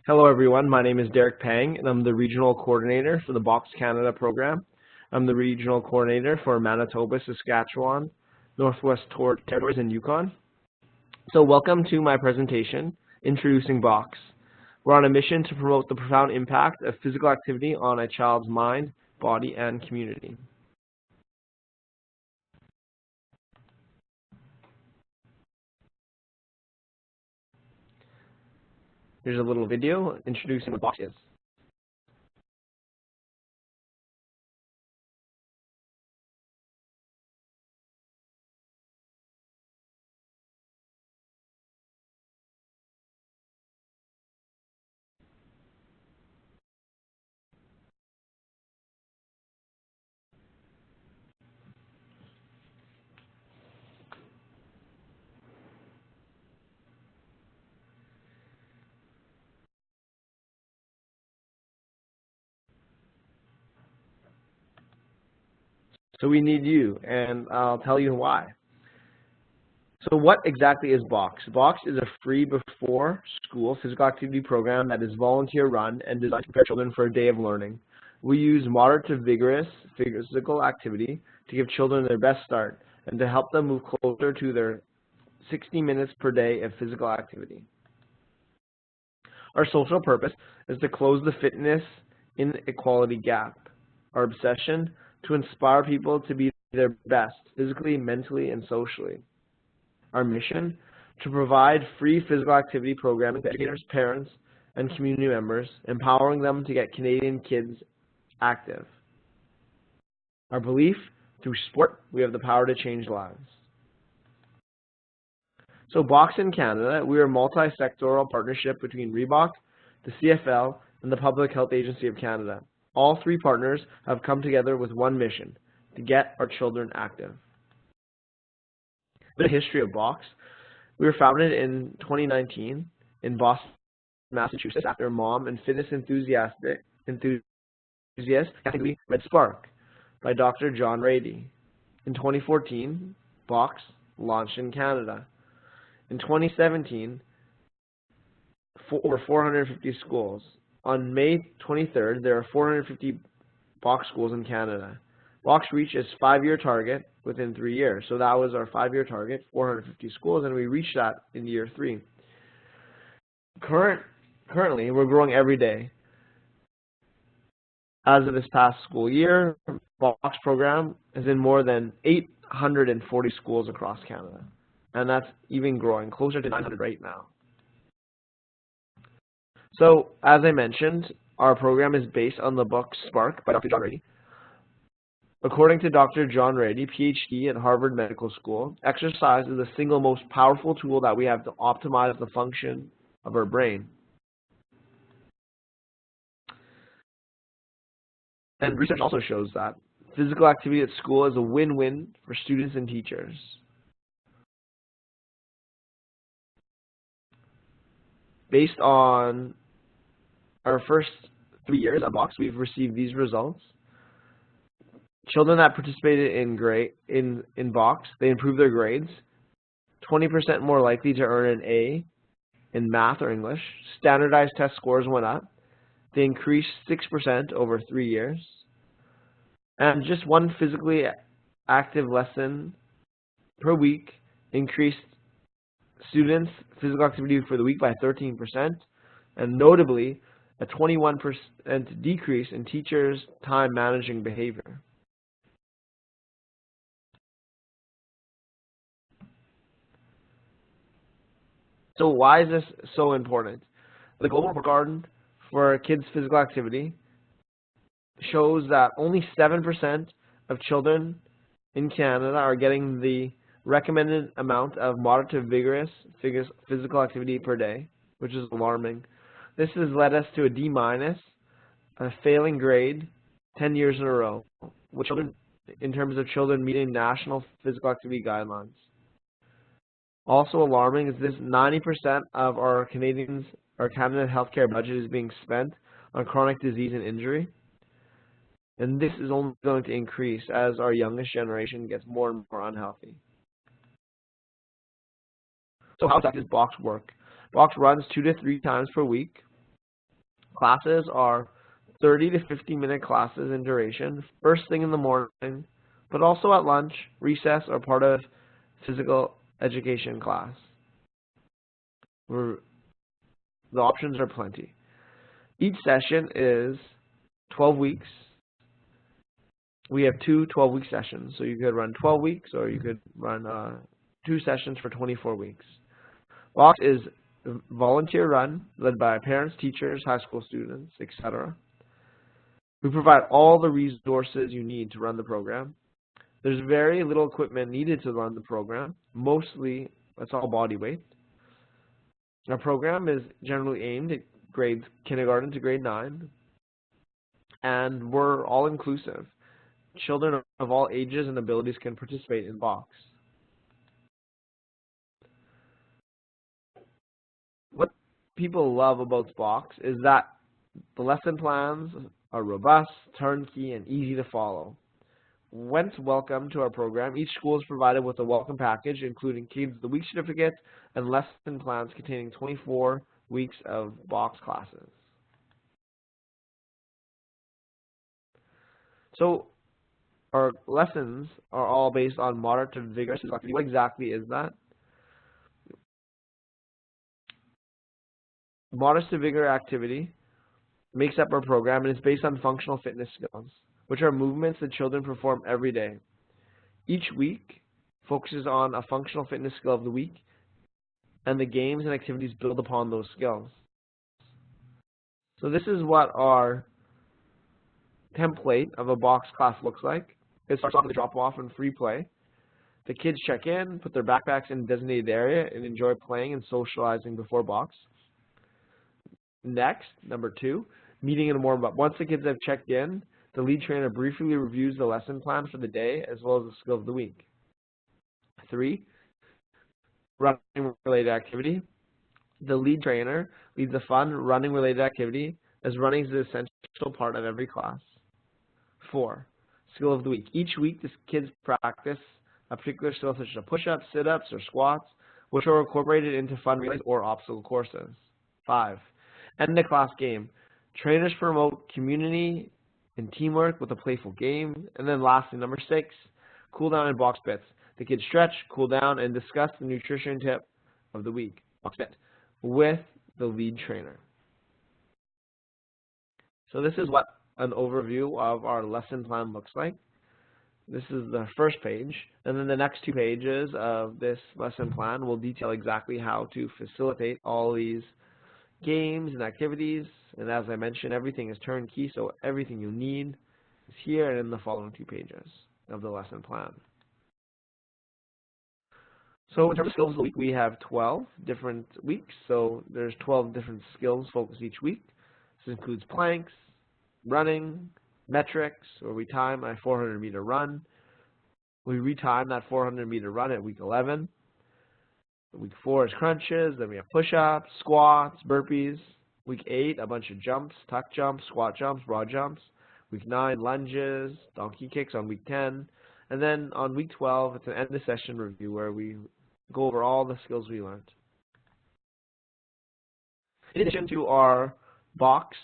Hello everyone, my name is Derek Pang and I'm the Regional Coordinator for the BOKS Canada program. I'm the Regional Coordinator for Manitoba, Saskatchewan, Northwest Territories, and Yukon. So welcome to my presentation, Introducing BOKS. We're on a mission to promote the profound impact of physical activity on a child's mind, body, and community. Here's a little video introducing what BOKS is. So we need you, and I'll tell you why. So what exactly is BOKS? BOKS is a free before-school physical activity program that is volunteer-run and designed to prepare children for a day of learning. We use moderate to vigorous physical activity to give children their best start and to help them move closer to their 60 minutes per day of physical activity. Our social purpose is to close the fitness inequality gap. Our obsession to inspire people to be their best, physically, mentally, and socially. Our mission, to provide free physical activity programming to educators, parents, and community members, empowering them to get Canadian kids active. Our belief, through sport, we have the power to change lives. So BOKS in Canada, we are a multi-sectoral partnership between Reebok, the CFL, and the Public Health Agency of Canada. All three partners have come together with one mission, to get our children active. The history of BOKS. We were founded in 2019 in Boston, Massachusetts, after a mom and fitness enthusiast category Red Spark by Dr. John RATEY. In 2014, BOKS launched in Canada. In 2017, over 450 schools. On May 23rd, there are 450 BOKS schools in Canada. BOKS reached its 5-year target within 3 years. So that was our 5-year target, 450 schools, and we reached that in year 3. Currently, we're growing every day. As of this past school year, BOKS program is in more than 840 schools across Canada. And that's even growing, closer to 900 right now. So, as I mentioned, our program is based on the book Spark by Dr. John RATEY. According to Dr. John RATEY, PhD at Harvard Medical School, exercise is the single most powerful tool that we have to optimize the function of our brain. And research also shows that physical activity at school is a win-win for students and teachers. Based on our first 3 years at BOKS, we've received these results. Children that participated in BOKS, they improved their grades, 20% more likely to earn an A in math or English. Standardized test scores went up. They increased 6% over 3 years. And just one physically active lesson per week increased students' physical activity for the week by 13%, and notably, a 21% decrease in teachers' time managing behavior. So why is this so important? The Global Report Card for kids' physical activity shows that only 7% of children in Canada are getting the recommended amount of moderate to vigorous physical activity per day, which is alarming. This has led us to a D-, a failing grade, 10 years in a row, with children, in terms of children meeting national physical activity guidelines. Also alarming is this: 90% of our Canada healthcare budget is being spent on chronic disease and injury. And this is only going to increase as our youngest generation gets more and more unhealthy. So how does BOKS work? BOKS runs 2 to 3 times per week. Classes are 30 to 50-minute classes in duration, first thing in the morning, but also at lunch, recess, or part of physical education class. The options are plenty. Each session is 12 weeks. We have two 12-week sessions, so you could run 12 weeks or you could run 2 sessions for 24 weeks. BOKS is volunteer run, led by parents, teachers, high school students, etc. We provide all the resources you need to run the program. There's very little equipment needed to run the program. Mostly, it's all body weight. Our program is generally aimed at grades kindergarten to grade 9, and we're all inclusive. Children of all ages and abilities can participate in BOKS. What people love about BOKS is that the lesson plans are robust, turnkey, and easy to follow. Once welcome to our program, each school is provided with a welcome package, including Kids of the Week certificate and lesson plans containing 24 weeks of BOKS classes. So our lessons are all based on moderate to vigorous activity. What exactly is that? Modest to vigorous activity makes up our program and is based on functional fitness skills, which are movements that children perform every day. Each week focuses on a functional fitness skill of the week, and the games and activities build upon those skills. So this is what our template of a BOKS class looks like. It starts off with a drop-off and free play. The kids check in, put their backpacks in a designated area, and enjoy playing and socializing before BOKS. Next, number 2, meeting and warm-up. Once the kids have checked in, the lead trainer briefly reviews the lesson plan for the day as well as the skill of the week. 3, running-related activity. The lead trainer leads a fun running-related activity, as running is an essential part of every class. 4, skill of the week. Each week, the kids practice a particular skill such as push-ups, sit-ups, or squats, which are incorporated into fun relays or obstacle courses. 5, end the class game. Trainers promote community and teamwork with a playful game. And then lastly, number 6, cool down and BOKS bits. The kids stretch, cool down, and discuss the nutrition tip of the week, BOKS bit, with the lead trainer. So this is what an overview of our lesson plan looks like. This is the first page, and then the next 2 pages of this lesson plan will detail exactly how to facilitate all these games and activities. And as I mentioned, everything is turnkey, so everything you need is here and in the following 2 pages of the lesson plan. So in terms of skills of the week, we have 12 different weeks, so there's 12 different skills focused each week. This includes planks, running, metrics, where we time a 400-meter run. We retime that 400-meter run at week 11. Week 4 is crunches, then we have push-ups, squats, burpees. Week 8, a bunch of jumps, tuck jumps, squat jumps, broad jumps. Week 9, lunges, donkey kicks on week 10. And then on week 12, it's an end of session review where we go over all the skills we learned. In addition to our BOKS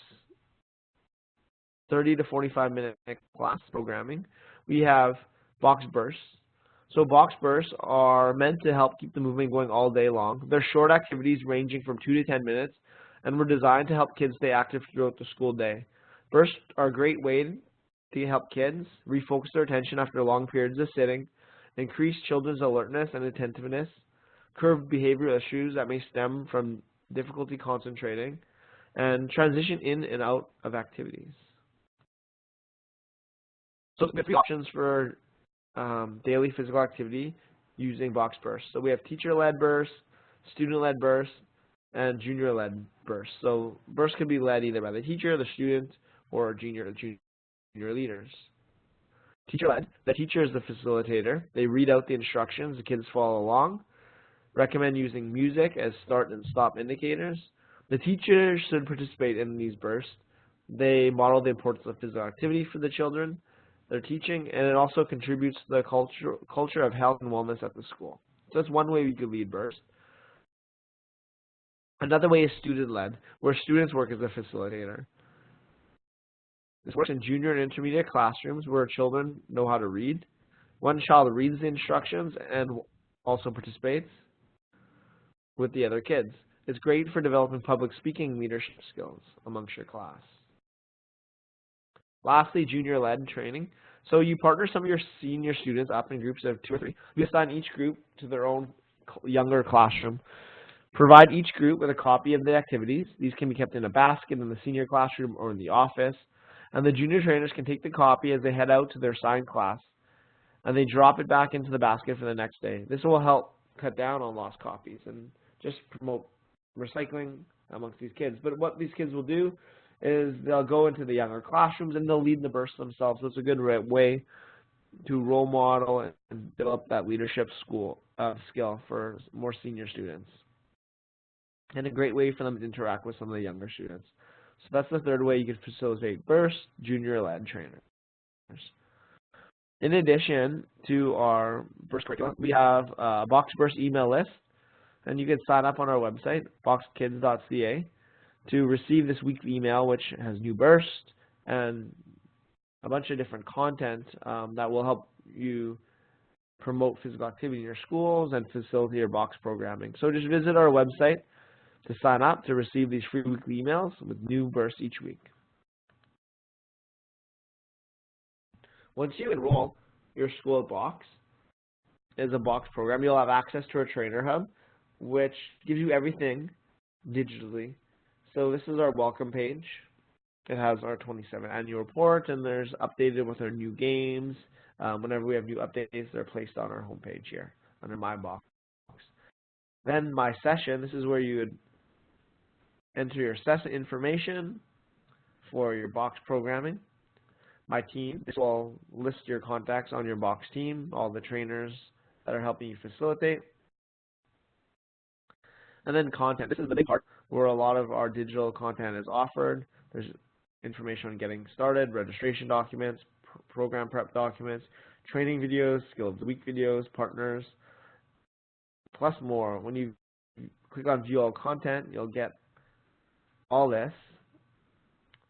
30 to 45-minute class programming, we have BOKS bursts. So BOKS bursts are meant to help keep the movement going all day long. They're short activities ranging from 2 to 10 minutes, and were designed to help kids stay active throughout the school day. Bursts are a great way to help kids refocus their attention after long periods of sitting, increase children's alertness and attentiveness, curb behavioral issues that may stem from difficulty concentrating, and transition in and out of activities. So we have 3 options for daily physical activity using BOKS bursts. So we have teacher-led bursts, student-led bursts, and junior-led bursts. So bursts can be led either by the teacher, the student, or junior leaders. Teacher-led, the teacher is the facilitator. They read out the instructions, the kids follow along. Recommend using music as start and stop indicators. The teacher should participate in these bursts. They model the importance of physical activity for the children they're teaching, and it also contributes to the culture of health and wellness at the school. So that's one way we could lead bursts. Another way is student-led, where students work as a facilitator. This works in junior and intermediate classrooms where children know how to read. One child reads the instructions and also participates with the other kids. It's great for developing public speaking leadership skills amongst your class. Lastly, junior-led training. So you partner some of your senior students up in groups of 2 or 3. You assign each group to their own younger classroom. Provide each group with a copy of the activities. These can be kept in a basket in the senior classroom or in the office. And the junior trainers can take the copy as they head out to their assigned class, and they drop it back into the basket for the next day. This will help cut down on lost copies and just promote recycling amongst these kids. But what these kids will do is they'll go into the younger classrooms and they'll lead the burst themselves. So it's a good way to role model and develop that leadership skill for more senior students. And a great way for them to interact with some of the younger students. So that's the third way you can facilitate burst, junior-led trainers. In addition to our burst curriculum, we have a BOKS burst email list, and you can sign up on our website, bokskids.ca, to receive this weekly email, which has new burst and a bunch of different content that will help you promote physical activity in your schools and facilitate your BOKS programming. So just visit our website to sign up to receive these free weekly emails with new bursts each week. Once you enroll your school at BOKS as a BOKS program, you'll have access to our trainer hub, which gives you everything digitally. So this is our welcome page. It has our 27th annual report, and there's updated with our new games. Whenever we have new updates, they're placed on our homepage here under My BOKS. Then My Session, this is where you would enter your session information for your BOKS programming. My Team, this will list your contacts on your BOKS team, all the trainers that are helping you facilitate. And then Content, this is the big part where a lot of our digital content is offered. There's information on getting started, registration documents, program prep documents, training videos, skill of the week videos, partners, plus more. When you click on View All Content, you'll get all this,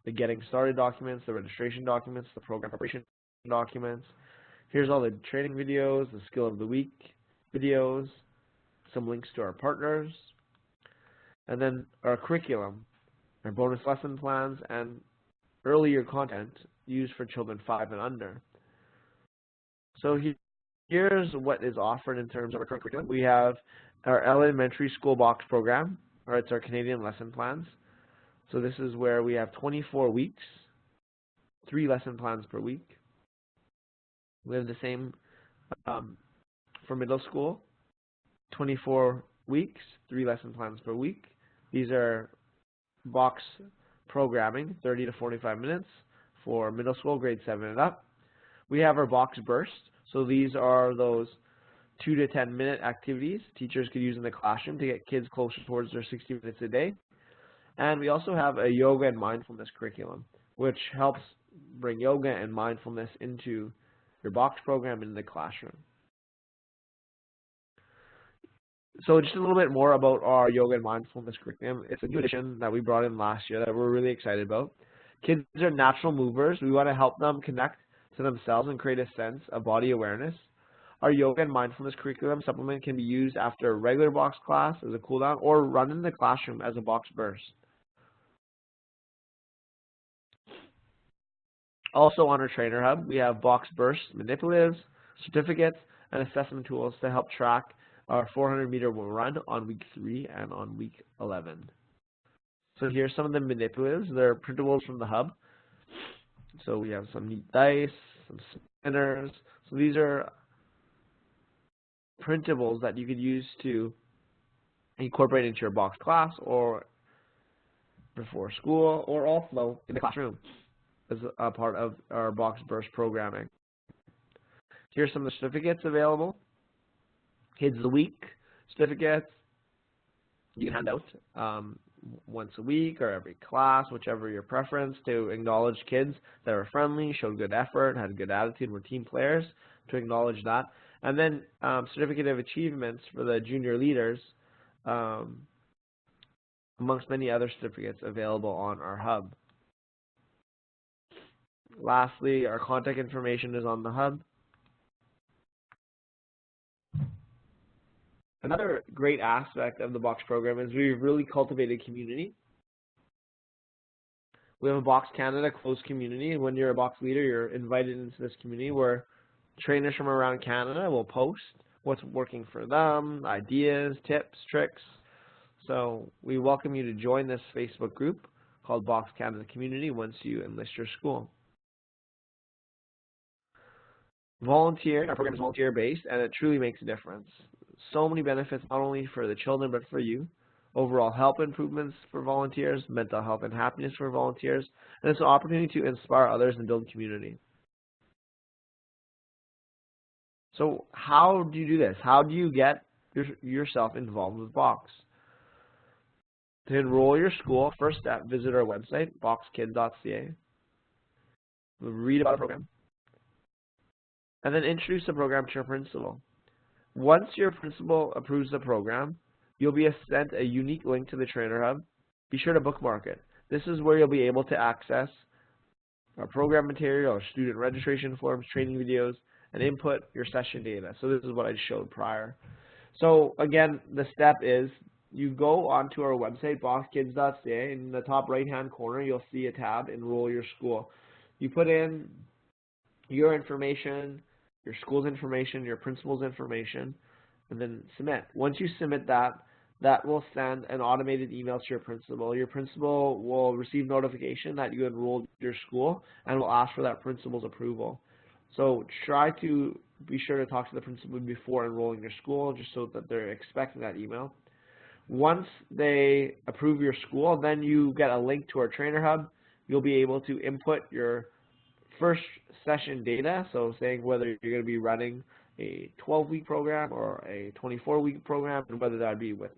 the getting started documents, the registration documents, the program preparation documents. Here's all the training videos, the skill of the week videos, some links to our partners, and then our curriculum, our bonus lesson plans, and earlier content used for children 5 and under. So here's what is offered in terms of our curriculum. We have our elementary school BOKS program, or it's our Canadian lesson plans. So this is where we have 24 weeks, 3 lesson plans per week. We have the same for middle school, 24 weeks, 3 lesson plans per week. These are BOKS programming, 30 to 45 minutes for middle school, grade 7 and up. We have our BOKS burst. So these are those 2 to 10 minute activities teachers could use in the classroom to get kids closer towards their 60 minutes a day. And we also have a yoga and mindfulness curriculum, which helps bring yoga and mindfulness into your BOKS program in the classroom. So just a little bit more about our yoga and mindfulness curriculum. It's a new addition that we brought in last year that we're really excited about. Kids are natural movers. We want to help them connect to themselves and create a sense of body awareness. Our yoga and mindfulness curriculum supplement can be used after a regular BOKS class as a cool down or run in the classroom as a BOKS burst. Also on our trainer hub, we have BOKS burst manipulatives, certificates, and assessment tools to help track our 400-meter run on week 3 and on week 11. So here's some of the manipulatives. They're printables from the hub. So we have some neat dice, some spinners. So these are printables that you could use to incorporate into your BOKS class or before school or also in the classroom as a part of our BOKS burst programming. Here's some of the certificates available. Kids of the Week certificates you can hand out once a week or every class, whichever your preference, to acknowledge kids that are friendly, showed good effort, had a good attitude, were team players, to acknowledge that. And then certificate of achievements for the junior leaders amongst many other certificates available on our hub. Lastly, our contact information is on the hub. Another great aspect of the BOKS program is we've really cultivated community. We have a BOKS Canada closed community, and when you're a BOKS leader, you're invited into this community where trainers from around Canada will post what's working for them, ideas, tips, tricks. So we welcome you to join this Facebook group called BOKS Canada Community once you enlist your school. Volunteering, our program is volunteer-based, and it truly makes a difference. So many benefits, not only for the children, but for you. Overall health improvements for volunteers, mental health and happiness for volunteers, and it's an opportunity to inspire others and build community. So how do you do this? How do you get yourself involved with BOKS? To enroll your school, first step, visit our website, bokskids.ca. Read about the program. And then introduce the program to your principal. Once your principal approves the program, you'll be sent a unique link to the Trainer Hub. Be sure to bookmark it. This is where you'll be able to access our program material, our student registration forms, training videos, and input your session data. So this is what I showed prior. So again, the step is you go onto our website, bokskids.ca. In the top right-hand corner, you'll see a tab, Enroll Your School. You put in your information, your school's information, your principal's information, and then submit. Once you submit that, that will send an automated email to your principal. Your principal will receive notification that you enrolled your school and will ask for that principal's approval. So try to be sure to talk to the principal before enrolling your school, just so that they're expecting that email. Once they approve your school, then you get a link to our Trainer Hub. You'll be able to input your first session data, so saying whether you're going to be running a 12-week program or a 24-week program, and whether that be with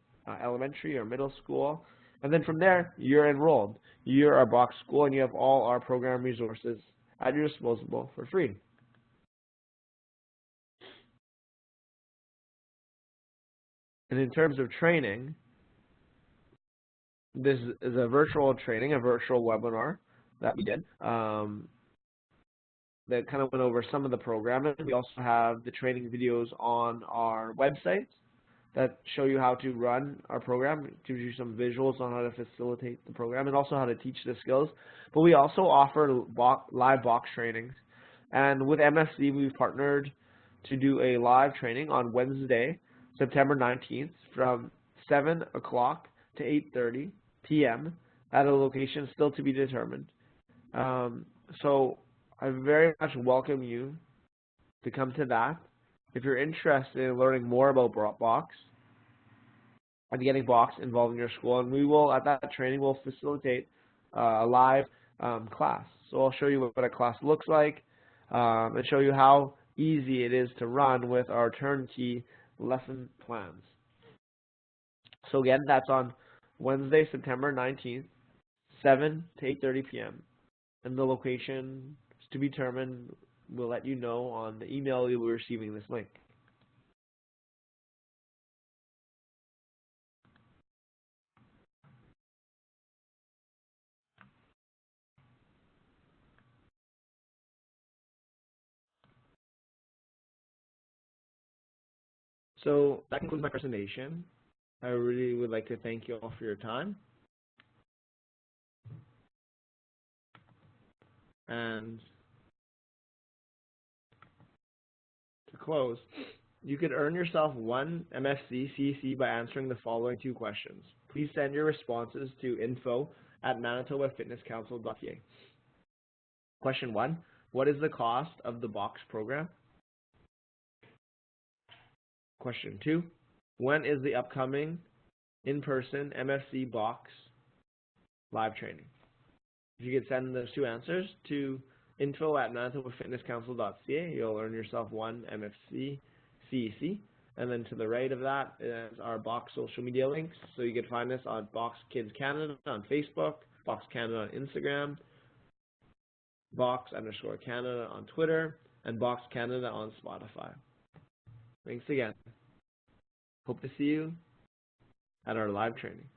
elementary or middle school. And then from there, you're enrolled. You're our BOKS school, and you have all our program resources at your disposal for free. And in terms of training, this is a virtual training, a virtual webinar that we did. That kind of went over some of the programming. We also have the training videos on our website that show you how to run our program. It gives you some visuals on how to facilitate the program and also how to teach the skills. But we also offer live BOKS trainings. And with MFC, we've partnered to do a live training on Wednesday, September 19th from 7 o'clock to 8:30 p.m. at a location still to be determined. So I very much welcome you to come to that. If you're interested in learning more about BOKS and getting BOKS involved in your school, and we will, at that training, we'll facilitate a live class. So I'll show you what a class looks like and show you how easy it is to run with our turnkey lesson plans. So again, that's on Wednesday, September 19th, 7 to 8:30 p.m. And the location to be determined, we'll let you know on the email you'll be receiving this link. So that concludes my presentation. I really would like to thank you all for your time. And to close, you could earn yourself one MFC CEC by answering the following 2 questions. Please send your responses to info@manitobafitnesscouncil.ca. Question 1, what is the cost of the BOKS program? Question 2, when is the upcoming in-person MFC BOKS live training? If you could send those 2 answers to info@manitobafitnesscouncil.ca, you'll earn yourself one MFC CEC. And then to the right of that is our BOKS social media links. So you can find us on BOKS Kids Canada on Facebook, BOKS Canada on Instagram, BOKS_Canada on Twitter, and BOKS Canada on Spotify. Thanks again. Hope to see you at our live training.